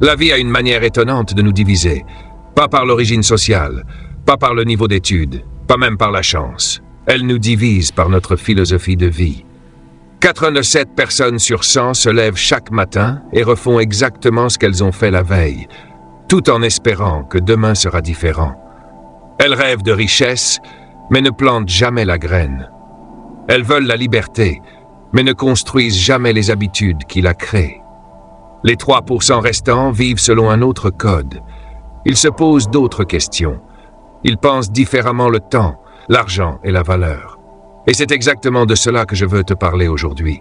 La vie a une manière étonnante de nous diviser. Pas par l'origine sociale, pas par le niveau d'études, pas même par la chance. Elle nous divise par notre philosophie de vie. 87 personnes sur 100 se lèvent chaque matin et refont exactement ce qu'elles ont fait la veille, tout en espérant que demain sera différent. Elles rêvent de richesse, mais ne plantent jamais la graine. Elles veulent la liberté, mais ne construisent jamais les habitudes qui la créent. Les 3% restants vivent selon un autre code. Ils se posent d'autres questions. Ils pensent différemment le temps, l'argent et la valeur. Et c'est exactement de cela que je veux te parler aujourd'hui.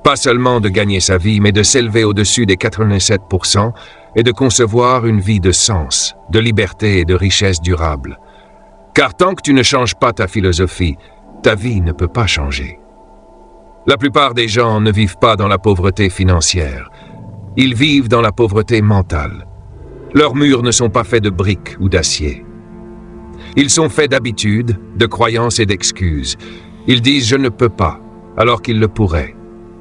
Pas seulement de gagner sa vie, mais de s'élever au-dessus des 87% et de concevoir une vie de sens, de liberté et de richesse durable. Car tant que tu ne changes pas ta philosophie, ta vie ne peut pas changer. La plupart des gens ne vivent pas dans la pauvreté financière. Ils vivent dans la pauvreté mentale. Leurs murs ne sont pas faits de briques ou d'acier. Ils sont faits d'habitudes, de croyances et d'excuses. Ils disent « je ne peux pas » alors qu'ils le pourraient.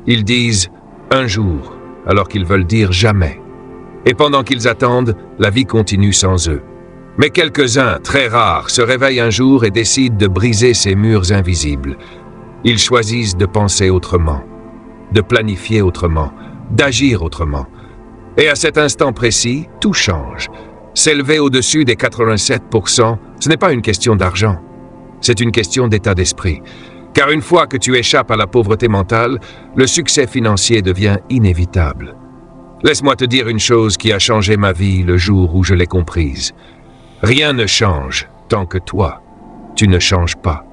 Ils disent « un jour » alors qu'ils veulent dire « jamais ». Et pendant qu'ils attendent, la vie continue sans eux. Mais quelques-uns, très rares, se réveillent un jour et décident de briser ces murs invisibles. Ils choisissent de penser autrement, de planifier autrement, d'agir autrement. Et à cet instant précis, tout change. S'élever au-dessus des 87%, ce n'est pas une question d'argent. C'est une question d'état d'esprit. Car une fois que tu échappes à la pauvreté mentale, le succès financier devient inévitable. Laisse-moi te dire une chose qui a changé ma vie le jour où je l'ai comprise. Rien ne change tant que toi, tu ne changes pas.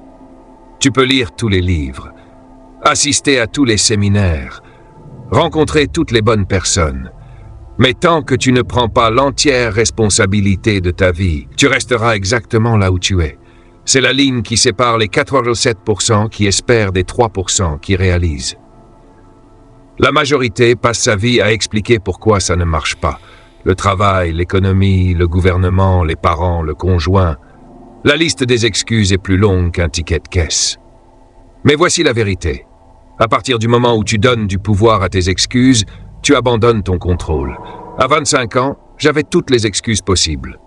Tu peux lire tous les livres, assister à tous les séminaires, rencontrer toutes les bonnes personnes. Mais tant que tu ne prends pas l'entière responsabilité de ta vie, tu resteras exactement là où tu es. C'est la ligne qui sépare les 87% qui espèrent des 3% qui réalisent. La majorité passe sa vie à expliquer pourquoi ça ne marche pas. Le travail, l'économie, le gouvernement, les parents, le conjoint. La liste des excuses est plus longue qu'un ticket de caisse. Mais voici la vérité. À partir du moment où tu donnes du pouvoir à tes excuses, tu abandonnes ton contrôle. À 25 ans, j'avais toutes les excuses possibles.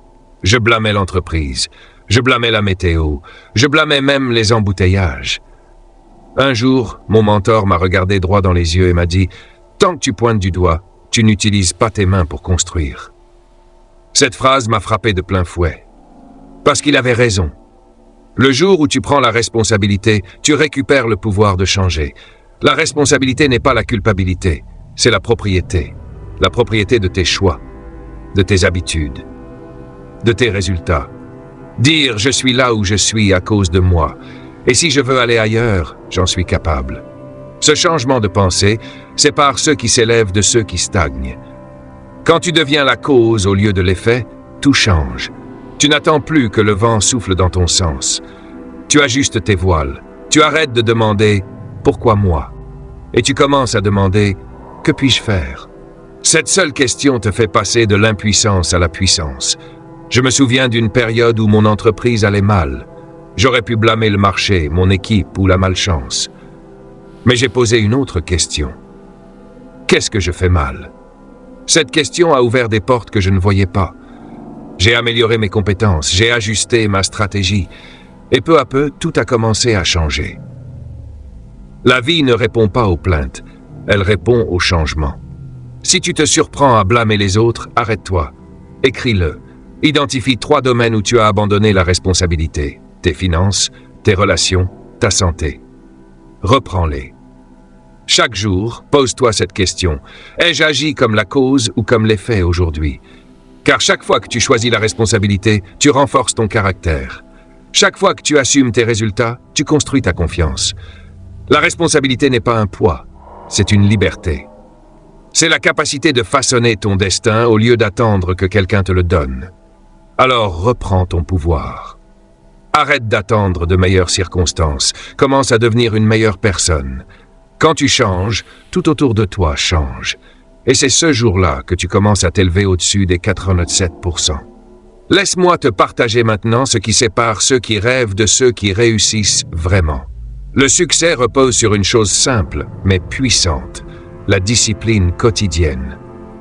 Je blâmais l'entreprise, je blâmais la météo, je blâmais même les embouteillages. Un jour, mon mentor m'a regardé droit dans les yeux et m'a dit « Tant que tu pointes du doigt, tu n'utilises pas tes mains pour construire. » Cette phrase m'a frappé de plein fouet. Parce qu'il avait raison. Le jour où tu prends la responsabilité, tu récupères le pouvoir de changer. La responsabilité n'est pas la culpabilité, c'est la propriété. La propriété de tes choix, de tes habitudes, de tes résultats. Dire « je suis là où je suis à cause de moi ». Et si je veux aller ailleurs, j'en suis capable. Ce changement de pensée sépare ceux qui s'élèvent de ceux qui stagnent. Quand tu deviens la cause au lieu de l'effet, tout change. Tu n'attends plus que le vent souffle dans ton sens. Tu ajustes tes voiles. Tu arrêtes de demander « pourquoi moi ?» et tu commences à demander « que puis-je faire ?» Cette seule question te fait passer de l'impuissance à la puissance. Je me souviens d'une période où mon entreprise allait mal. J'aurais pu blâmer le marché, mon équipe ou la malchance. Mais j'ai posé une autre question. Qu'est-ce que je fais mal? Cette question a ouvert des portes que je ne voyais pas. J'ai amélioré mes compétences, j'ai ajusté ma stratégie, et peu à peu, tout a commencé à changer. La vie ne répond pas aux plaintes, elle répond au changement. Si tu te surprends à blâmer les autres, arrête-toi. Écris-le. Identifie 3 domaines où tu as abandonné la responsabilité. Tes finances, tes relations, ta santé. Reprends-les. Chaque jour, pose-toi cette question. Ai-je agi comme la cause ou comme l'effet aujourd'hui? Car chaque fois que tu choisis la responsabilité, tu renforces ton caractère. Chaque fois que tu assumes tes résultats, tu construis ta confiance. La responsabilité n'est pas un poids, c'est une liberté. C'est la capacité de façonner ton destin au lieu d'attendre que quelqu'un te le donne. Alors reprends ton pouvoir. Arrête d'attendre de meilleures circonstances. Commence à devenir une meilleure personne. Quand tu changes, tout autour de toi change. Et c'est ce jour-là que tu commences à t'élever au-dessus des 87%. Laisse-moi te partager maintenant ce qui sépare ceux qui rêvent de ceux qui réussissent vraiment. Le succès repose sur une chose simple, mais puissante, la discipline quotidienne.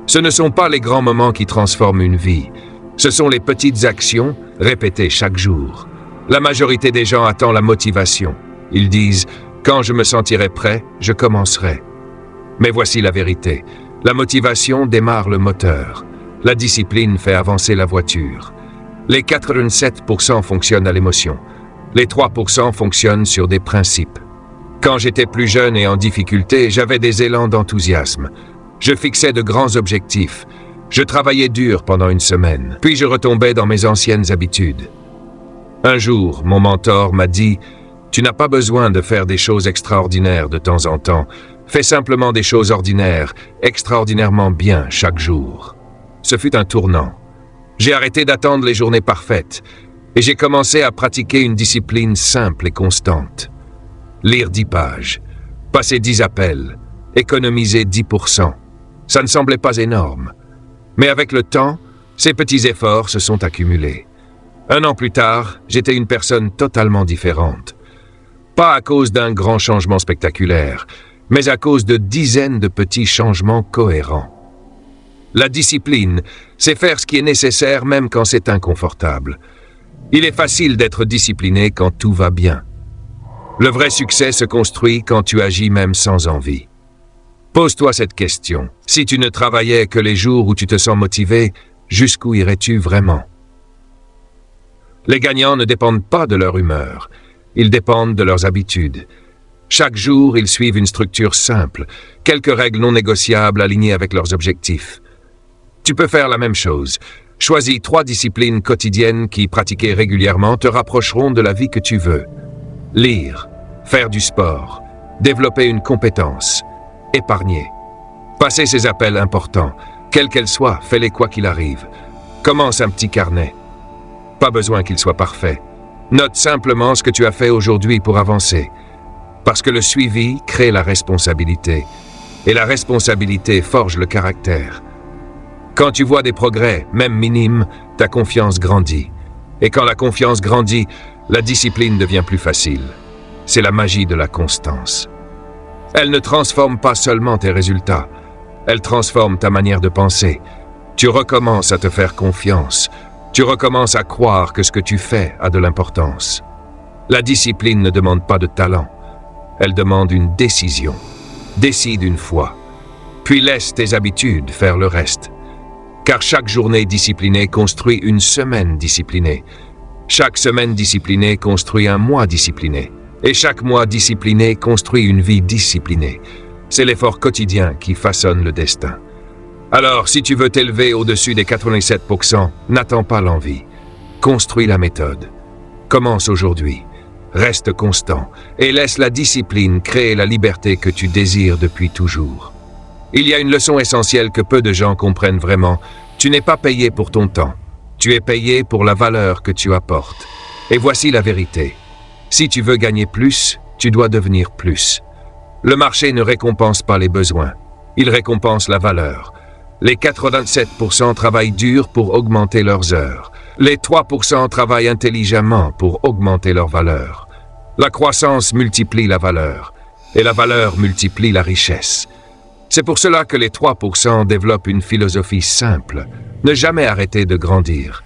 Ce ne sont pas les grands moments qui transforment une vie. Ce sont les petites actions répétées chaque jour. La majorité des gens attend la motivation. Ils disent « Quand je me sentirai prêt, je commencerai ». Mais voici la vérité. La motivation démarre le moteur. La discipline fait avancer la voiture. Les 87% fonctionnent à l'émotion. Les 3% fonctionnent sur des principes. Quand j'étais plus jeune et en difficulté, j'avais des élans d'enthousiasme. Je fixais de grands objectifs. Je travaillais dur pendant une semaine, puis je retombais dans mes anciennes habitudes. Un jour, mon mentor m'a dit « Tu n'as pas besoin de faire des choses extraordinaires de temps en temps. Fais simplement des choses ordinaires, extraordinairement bien chaque jour. » Ce fut un tournant. J'ai arrêté d'attendre les journées parfaites et j'ai commencé à pratiquer une discipline simple et constante. Lire 10 pages, passer 10 appels, économiser 10%. Ça ne semblait pas énorme. Mais avec le temps, ces petits efforts se sont accumulés. 1 an plus tard, j'étais une personne totalement différente. Pas à cause d'un grand changement spectaculaire, mais à cause de dizaines de petits changements cohérents. La discipline, c'est faire ce qui est nécessaire même quand c'est inconfortable. Il est facile d'être discipliné quand tout va bien. Le vrai succès se construit quand tu agis même sans envie. Pose-toi cette question. Si tu ne travaillais que les jours où tu te sens motivé, jusqu'où irais-tu vraiment? Les gagnants ne dépendent pas de leur humeur. Ils dépendent de leurs habitudes. Chaque jour, ils suivent une structure simple, quelques règles non négociables alignées avec leurs objectifs. Tu peux faire la même chose. Choisis 3 disciplines quotidiennes qui, pratiquées régulièrement, te rapprocheront de la vie que tu veux. Lire, faire du sport, développer une compétence, épargner. Passer ces appels importants, quels qu'elles soient, fais-les quoi qu'il arrive. Commence un petit carnet. Pas besoin qu'il soit parfait. Note simplement ce que tu as fait aujourd'hui pour avancer. Parce que le suivi crée la responsabilité. Et la responsabilité forge le caractère. Quand tu vois des progrès, même minimes, ta confiance grandit. Et quand la confiance grandit, la discipline devient plus facile. C'est la magie de la constance. Elle ne transforme pas seulement tes résultats, elle transforme ta manière de penser. Tu recommences à te faire confiance. Tu recommences à croire que ce que tu fais a de l'importance. La discipline ne demande pas de talent. Elle demande une décision. Décide une fois. Puis laisse tes habitudes faire le reste. Car chaque journée disciplinée construit une semaine disciplinée. Chaque semaine disciplinée construit un mois discipliné. Et chaque mois discipliné construit une vie disciplinée. C'est l'effort quotidien qui façonne le destin. Alors, si tu veux t'élever au-dessus des 87%, n'attends pas l'envie. Construis la méthode. Commence aujourd'hui. Reste constant et laisse la discipline créer la liberté que tu désires depuis toujours. Il y a une leçon essentielle que peu de gens comprennent vraiment. Tu n'es pas payé pour ton temps. Tu es payé pour la valeur que tu apportes. Et voici la vérité. Si tu veux gagner plus, tu dois devenir plus. Le marché ne récompense pas les besoins. Il récompense la valeur. Les 87% travaillent dur pour augmenter leurs heures. Les 3% travaillent intelligemment pour augmenter leur valeur. La croissance multiplie la valeur. Et la valeur multiplie la richesse. C'est pour cela que les 3% développent une philosophie simple. Ne jamais arrêter de grandir.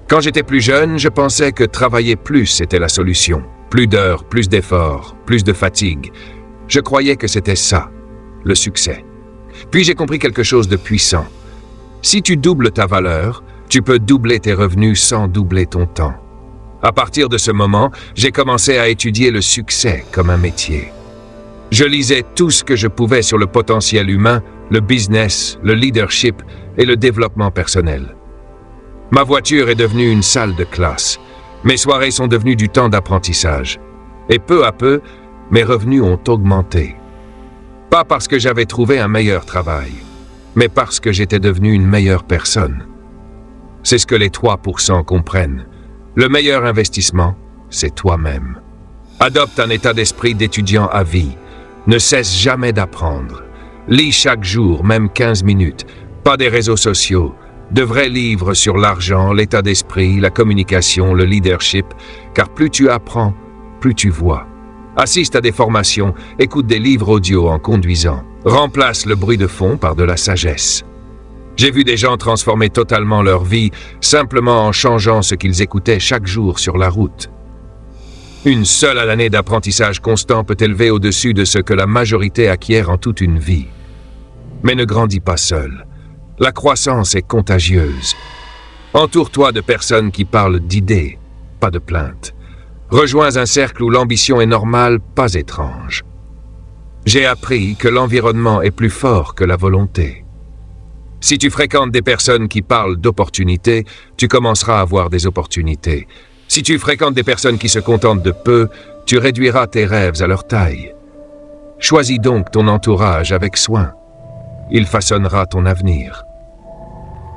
Quand j'étais plus jeune, je pensais que travailler plus était la solution. Plus d'heures, plus d'efforts, plus de fatigue. Je croyais que c'était ça, le succès. Puis j'ai compris quelque chose de puissant. Si tu doubles ta valeur, tu peux doubler tes revenus sans doubler ton temps. À partir de ce moment, j'ai commencé à étudier le succès comme un métier. Je lisais tout ce que je pouvais sur le potentiel humain, le business, le leadership et le développement personnel. Ma voiture est devenue une salle de classe. Mes soirées sont devenues du temps d'apprentissage. Et peu à peu, mes revenus ont augmenté. Pas parce que j'avais trouvé un meilleur travail, mais parce que j'étais devenu une meilleure personne. C'est ce que les 3% comprennent. Le meilleur investissement, c'est toi-même. Adopte un état d'esprit d'étudiant à vie. Ne cesse jamais d'apprendre. Lis chaque jour, même 15 minutes. Pas des réseaux sociaux. De vrais livres sur l'argent, l'état d'esprit, la communication, le leadership. Car plus tu apprends, plus tu vois. Assiste à des formations, écoute des livres audio en conduisant. Remplace le bruit de fond par de la sagesse. J'ai vu des gens transformer totalement leur vie simplement en changeant ce qu'ils écoutaient chaque jour sur la route. Une seule année d'apprentissage constant peut élever au-dessus de ce que la majorité acquiert en toute une vie. Mais ne grandis pas seul. La croissance est contagieuse. Entoure-toi de personnes qui parlent d'idées, pas de plaintes. Rejoins un cercle où l'ambition est normale, pas étrange. J'ai appris que l'environnement est plus fort que la volonté. Si tu fréquentes des personnes qui parlent d'opportunités, tu commenceras à avoir des opportunités. Si tu fréquentes des personnes qui se contentent de peu, tu réduiras tes rêves à leur taille. Choisis donc ton entourage avec soin. Il façonnera ton avenir.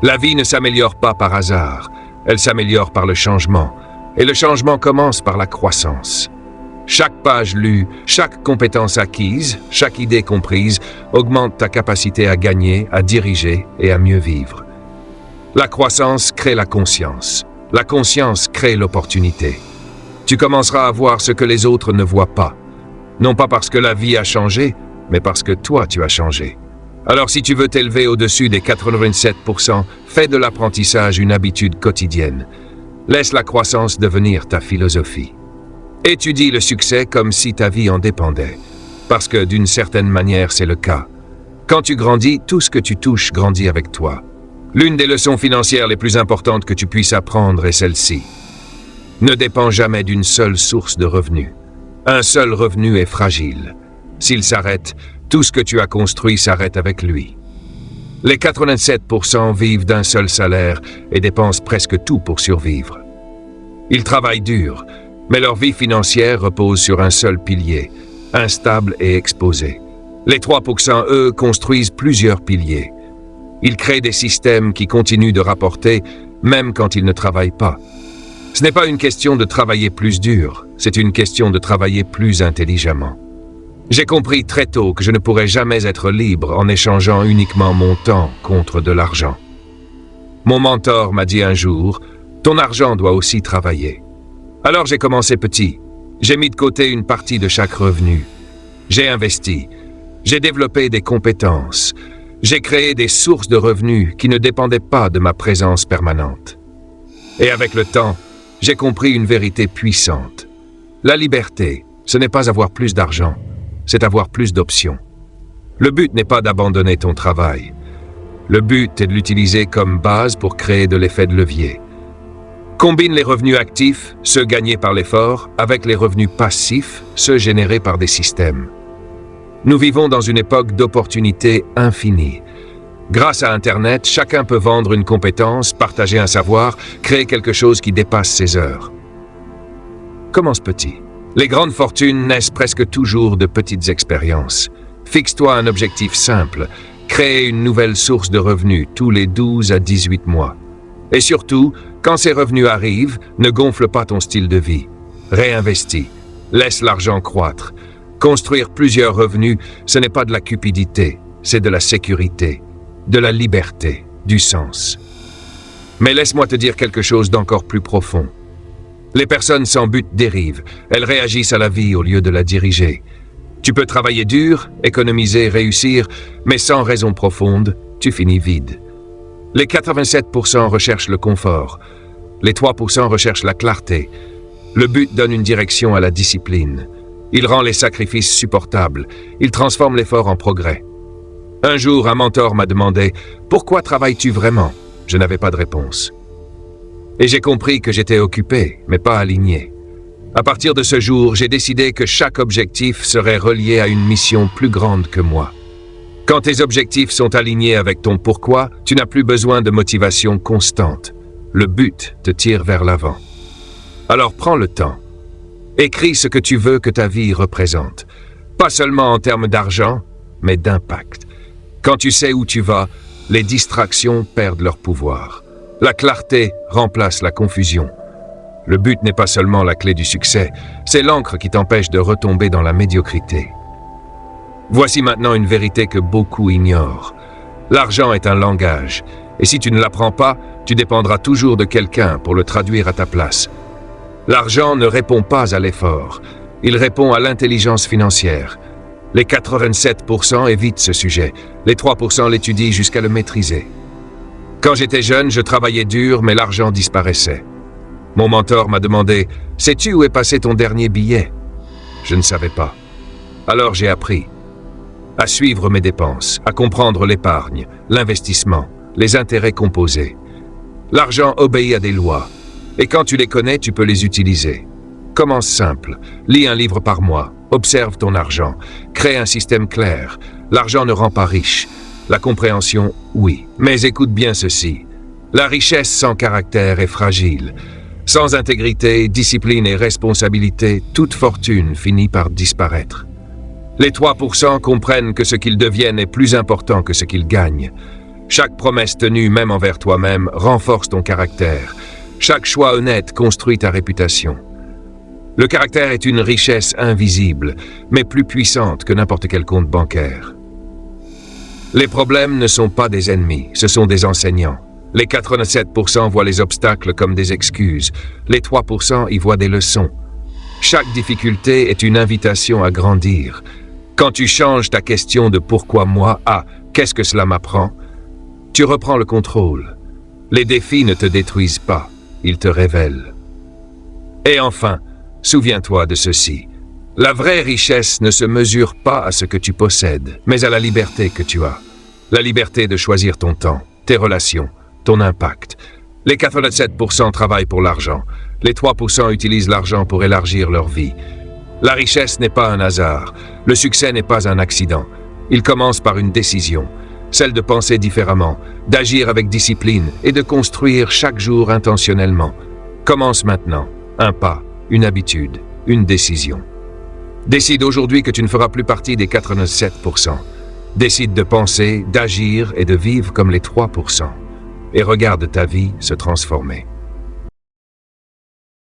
La vie ne s'améliore pas par hasard, elle s'améliore par le changement. Et le changement commence par la croissance. Chaque page lue, chaque compétence acquise, chaque idée comprise augmente ta capacité à gagner, à diriger et à mieux vivre. La croissance crée la conscience. La conscience crée l'opportunité. Tu commenceras à voir ce que les autres ne voient pas. Non pas parce que la vie a changé, mais parce que toi tu as changé. Alors si tu veux t'élever au-dessus des 87%, fais de l'apprentissage une habitude quotidienne. Laisse la croissance devenir ta philosophie. Étudie le succès comme si ta vie en dépendait. Parce que d'une certaine manière, c'est le cas. Quand tu grandis, tout ce que tu touches grandit avec toi. L'une des leçons financières les plus importantes que tu puisses apprendre est celle-ci. Ne dépends jamais d'une seule source de revenus. Un seul revenu est fragile. S'il s'arrête, tout ce que tu as construit s'arrête avec lui. Les 87% vivent d'un seul salaire et dépensent presque tout pour survivre. Ils travaillent dur, mais leur vie financière repose sur un seul pilier, instable et exposé. Les 3%, eux, construisent plusieurs piliers. Ils créent des systèmes qui continuent de rapporter, même quand ils ne travaillent pas. Ce n'est pas une question de travailler plus dur, c'est une question de travailler plus intelligemment. J'ai compris très tôt que je ne pourrais jamais être libre en échangeant uniquement mon temps contre de l'argent. Mon mentor m'a dit un jour, « Ton argent doit aussi travailler ». Alors j'ai commencé petit. J'ai mis de côté une partie de chaque revenu. J'ai investi. J'ai développé des compétences. J'ai créé des sources de revenus qui ne dépendaient pas de ma présence permanente. Et avec le temps, j'ai compris une vérité puissante. La liberté, ce n'est pas avoir plus d'argent, c'est avoir plus d'options. Le but n'est pas d'abandonner ton travail. Le but est de l'utiliser comme base pour créer de l'effet de levier. Combine les revenus actifs, ceux gagnés par l'effort, avec les revenus passifs, ceux générés par des systèmes. Nous vivons dans une époque d'opportunités infinies. Grâce à Internet, chacun peut vendre une compétence, partager un savoir, créer quelque chose qui dépasse ses heures. Commence petit. Les grandes fortunes naissent presque toujours de petites expériences. Fixe-toi un objectif simple. Crée une nouvelle source de revenus tous les 12 à 18 mois. Et surtout, quand ces revenus arrivent, ne gonfle pas ton style de vie. Réinvestis. Laisse l'argent croître. Construire plusieurs revenus, ce n'est pas de la cupidité, c'est de la sécurité, de la liberté, du sens. Mais laisse-moi te dire quelque chose d'encore plus profond. Les personnes sans but dérivent, elles réagissent à la vie au lieu de la diriger. Tu peux travailler dur, économiser, réussir, mais sans raison profonde, tu finis vide. Les 87% recherchent le confort, les 3% recherchent la clarté. Le but donne une direction à la discipline. Il rend les sacrifices supportables, il transforme l'effort en progrès. Un jour, un mentor m'a demandé « Pourquoi travailles-tu vraiment ?» Je n'avais pas de réponse. Et j'ai compris que j'étais occupé, mais pas aligné. À partir de ce jour, j'ai décidé que chaque objectif serait relié à une mission plus grande que moi. Quand tes objectifs sont alignés avec ton pourquoi, tu n'as plus besoin de motivation constante. Le but te tire vers l'avant. Alors prends le temps. Écris ce que tu veux que ta vie représente. Pas seulement en termes d'argent, mais d'impact. Quand tu sais où tu vas, les distractions perdent leur pouvoir. La clarté remplace la confusion. Le but n'est pas seulement la clé du succès, c'est l'encre qui t'empêche de retomber dans la médiocrité. Voici maintenant une vérité que beaucoup ignorent. L'argent est un langage, et si tu ne l'apprends pas, tu dépendras toujours de quelqu'un pour le traduire à ta place. L'argent ne répond pas à l'effort, il répond à l'intelligence financière. Les 87% évitent ce sujet, les 3% l'étudient jusqu'à le maîtriser. Quand j'étais jeune, je travaillais dur, mais l'argent disparaissait. Mon mentor m'a demandé « Sais-tu où est passé ton dernier billet ?» Je ne savais pas. Alors j'ai appris à suivre mes dépenses, à comprendre l'épargne, l'investissement, les intérêts composés. L'argent obéit à des lois, et quand tu les connais, tu peux les utiliser. Commence simple, lis un livre par mois, observe ton argent, crée un système clair. L'argent ne rend pas riche. La compréhension, oui. Mais écoute bien ceci. La richesse sans caractère est fragile. Sans intégrité, discipline et responsabilité, toute fortune finit par disparaître. Les 3% comprennent que ce qu'ils deviennent est plus important que ce qu'ils gagnent. Chaque promesse tenue, même envers toi-même, renforce ton caractère. Chaque choix honnête construit ta réputation. Le caractère est une richesse invisible, mais plus puissante que n'importe quel compte bancaire. Les problèmes ne sont pas des ennemis, ce sont des enseignants. Les 87% voient les obstacles comme des excuses. Les 3% y voient des leçons. Chaque difficulté est une invitation à grandir. Quand tu changes ta question de pourquoi moi à qu'est-ce que cela m'apprend, tu reprends le contrôle. Les défis ne te détruisent pas, ils te révèlent. Et enfin, souviens-toi de ceci. La vraie richesse ne se mesure pas à ce que tu possèdes, mais à la liberté que tu as. La liberté de choisir ton temps, tes relations, ton impact. Les 87% travaillent pour l'argent. Les 3% utilisent l'argent pour élargir leur vie. La richesse n'est pas un hasard. Le succès n'est pas un accident. Il commence par une décision. Celle de penser différemment, d'agir avec discipline et de construire chaque jour intentionnellement. Commence maintenant. Un pas, une habitude, une décision. Décide aujourd'hui que tu ne feras plus partie des 87%. Décide de penser, d'agir et de vivre comme les 3%. Et regarde ta vie se transformer.